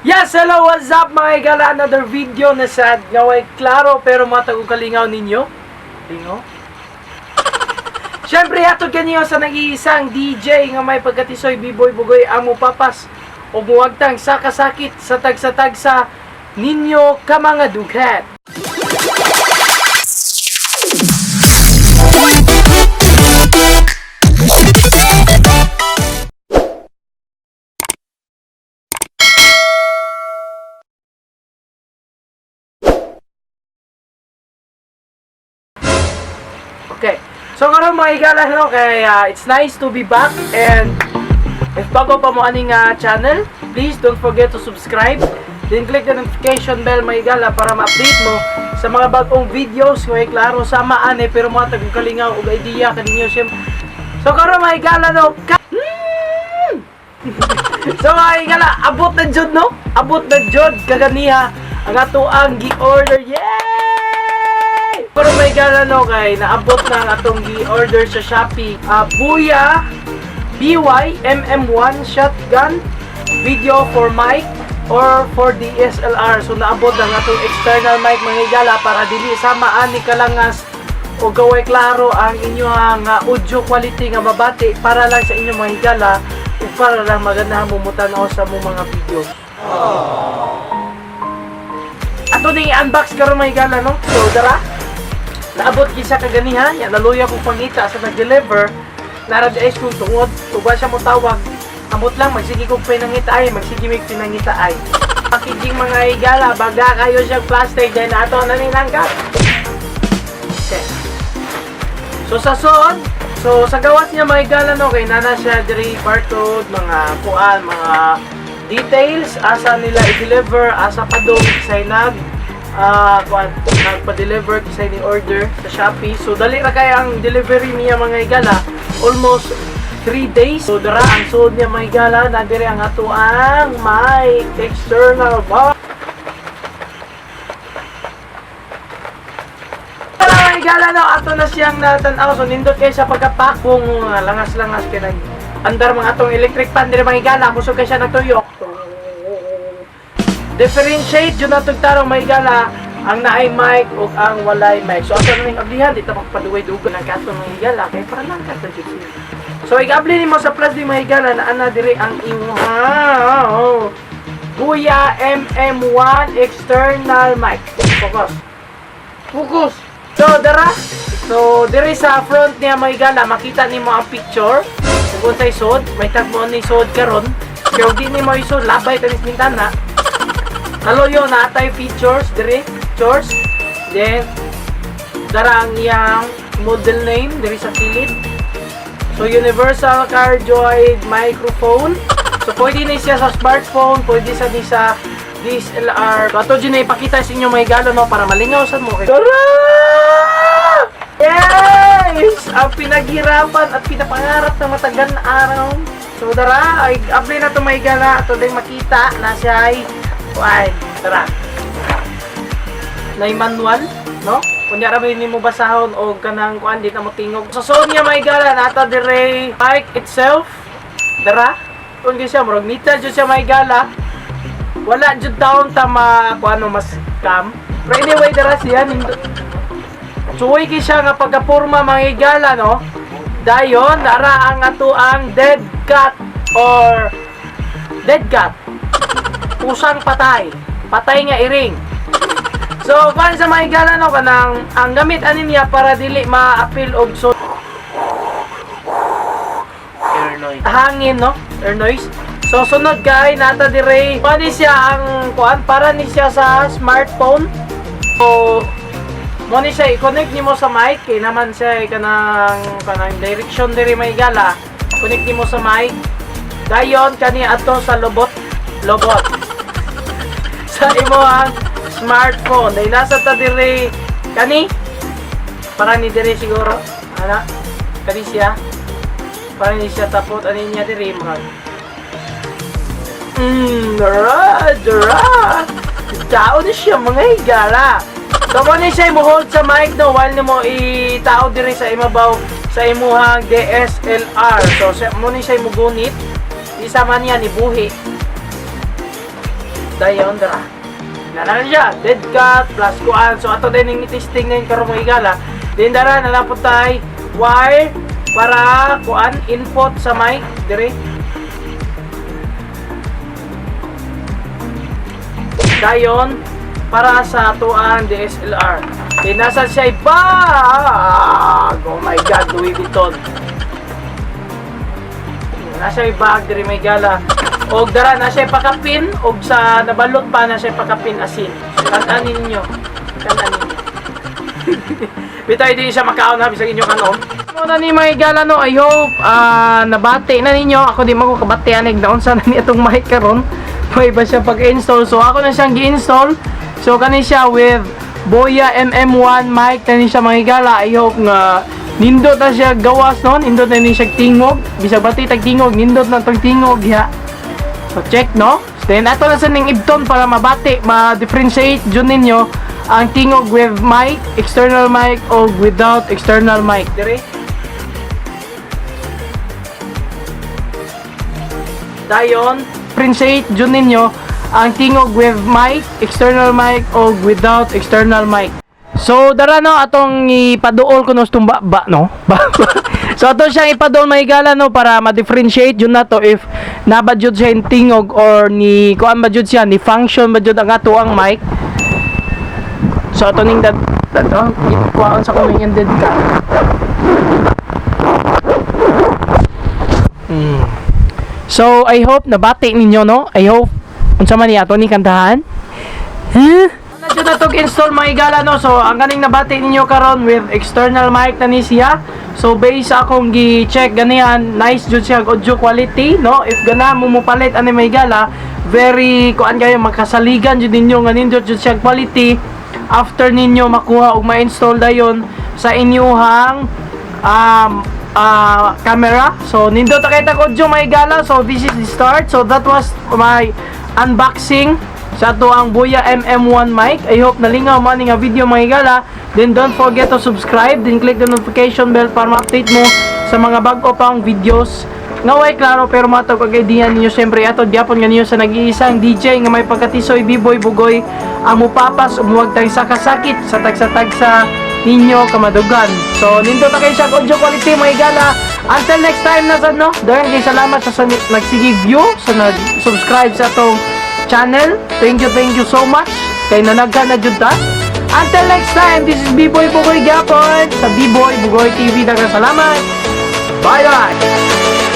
Yes, hello, what's up mga igala? Another video na sad nga way klaro pero matag og kalingaw ninyo. Lingaw? Siyempre hatod kaniyo sa nag-iisang DJ nga may pagkatisoy biboy bugoy amo papas o muwagtang sa kasakit sa tagsa-tagsa ninyo ka mga dughat. Okay. So karon mga igala no kay it's nice to be back, and if bago pa mo aning channel, please don't forget to subscribe. Then click the notification bell mga igala para ma-update mo sa mga bagong videos kay klaro sama ani pero mga tagong kalingaw og idea kaninyo siyempre. So karon mga igala no. So mga igala, abot na jud no? Abot na jud kaganiha ang ato ang gi-order. Yay! Pero may gala no kay naabot na ang atong gi-order sa Shopee. Buya BY MM1 shotgun video for mic or for DSLR. So naabot ang atong external mic mga igala para dili sama ani kalangas o gaway klaro ang inyong audio quality nga mabati para lang sa inyong mga igala o para lang maganda mumutan o sa mong mga video. Ato ding i-unbox karon mga igala no. So dara naabot gisa kaganihan, ya naluya kong pangita sa nag-deliver. Nara-dies kong tungod, tuba siya mo tawag. Amot lang, magsige kong pinangita ay, magsige may pinangita ay. Packaging mga igala, baga kayo siyang plastic, dahil na ito naninangkat. Okay. So sa suod, so sa gawas niya mga igala no, kay nana siya diri barcode, mga kuan, mga details, asa nila i-deliver, asa padong say nagpa-deliver sa ni order sa Shopee. So dali ra kay ang delivery niya mga igala, almost 3 days. So dara ang suod niya mga igala, na dire ang ato ang may external box. Mga igala no, ato na siyang natanaw. So nindot kay sa pagkapak kung langas-langas kay nag andar mga atong electric fan dire mga igala, kusog kay siya nagtuyok. Differentiate yun natong tarong may igala ang naay mic o ang walay mic. So ato na ablihan, dito magpaduway-dugo ng kato mga igala kay para lang kato dito. So igabli nimo sa plus di mga igala na ana diri ang imong Buya MM1 external mic. Focus. So dara. So diri sa front niya mga igala makita nimo ang picture. Kung sa isod, may tagmo ni isod karon. Pero di nimo isod labay tanis mintana. Kaloyo na atay features, diri, features. Then, dara ang iyang model name, diri sa kilid. So, universal cardioid microphone. So, pwede na siya sa smartphone, pwede sa ni sa DSLR. So, ato dyan na ipakita sa inyo mga igalo, no, para malingaw sa mo. Dara! Yes! Ang pinaghirapan at pinapangarap ng matagal na araw. So, dara, ay apply na ito mga igala. Ato din makita na siya ay ay, tara. Nay manual, no? Kunya ra may nimo basahon o kanang kuan di na mo tingog. Sa suod niya may gala nata dire mic itself. Dara. Kun siya murag meter jud siya may gala. Wala jud down ta kuano mas cam. Pero anyway dara siya suway ki siya nga pagkaporma mga igala no. Dayon dara ang ato ang dead cat or dead cat. Pusang patay. Patay nga iring. So, kung sa mga igala no, kanang ang gamit anin niya para dili ma-appeal og so air noise. Hangin no? Air noise. So, sunod kay nata dire. Pwede siya ang kuan para ni siya sa smartphone. So, mo ni siya i-connect nimo sa mic kay naman siya kanang direction dire mga igala. Connect nimo sa mic. Dayon kani ato sa lobot sa imo ang smartphone dahil nasa ta dire kani para ni dire siguro ana kani siya para ni siya tapot ani niya dire mag dara tao ni siya mga igala. So mo ni siya mo hold sa mic no while nimo itao dire sa imabaw sa imuhang DSLR. So mo ni siya mo gunit isa man yan ibuhi. Dayon dara. Nanan siya, dead cat plus kuan. So ato din yung testing na yung karong mga higala. Then dara nalapot tayo wire para kuan input sa mic dire. Dayon para sa tuan DSLR. Then nasa siya bag. Oh my god, Louis Vuitton. Nasa bag dire may gala. Og dara na siya pakapin og sa nabalot pa na siya pakapin asin. Kan-anin ninyo. Kan-anin. Bitay di siya makaon na bisag inyo kanon. Muna ni mga igala no, I hope nabati na ninyo. Ako di man ko kabati anig daon sana ni itong mic karon. May ba siya pag-install? So ako na siyang gi-install. So kani siya with Boya MM1 mic kani siya mga igala. I hope nga nindot na siya gawas non, nindot na ni siya tingog. Bisag bati tag tingog, nindot na tag tingog ya. So check no. Then ato na sa ning ibton para mabati, ma-differentiate jud ninyo ang tingog with mic, external mic o without external mic. Dire. Dayon, differentiate jud ninyo ang tingog with mic, external mic o without external mic. So dara no atong ipaduol ko no tumba ba no. So ato siyang ipaduol mahigala no para ma-differentiate jud nato if naba jud siya yung tingog or ni kuan ba jud siya ni function ba jud ang ato ang mic. So ato ning kuan sa kuming ended ka. So I hope nabati ninyo no. I hope unsa man ni ato ni kantahan. Medyo na itong install mga igala no. So ang ganing nabati ninyo karon with external mic na ni siya. So based sa akong gi-check ganihan, nice jud siya audio quality no. If gana mo mupalit ani mga igala, very kuan kayo magkasaligan jud ninyo nga nindot jud siya quality after ninyo makuha og ma-install dayon sa inyuhang camera. So nindot ta kay tag audio mga igala. So this is the start. So that was my unboxing sa ato ang Boya MM1 mic. I hope nalingaw mo ani nga video mga igala. Then don't forget to subscribe, then click the notification bell para ma-update mo sa mga bago pang videos. Nga way klaro pero matag kag idea ninyo syempre ato gyapon nga niyo sa nag-iisang DJ nga may pagkatisoy B-boy bugoy ang mupapas ug muwag tag sakasakit sa tagsa-tagsa ninyo kamadugan. So nindot ta kay siya audio quality mga igala. Until next time na sad no. Daghang kay salamat sa nagsige view sa nag-subscribe sa atong channel. Thank you so much. Kay nanagka na jud ta. Until next time, this is B-Boy Bugoy Gapon sa B-Boy Bugoy TV. Daghang salamat. Bye bye.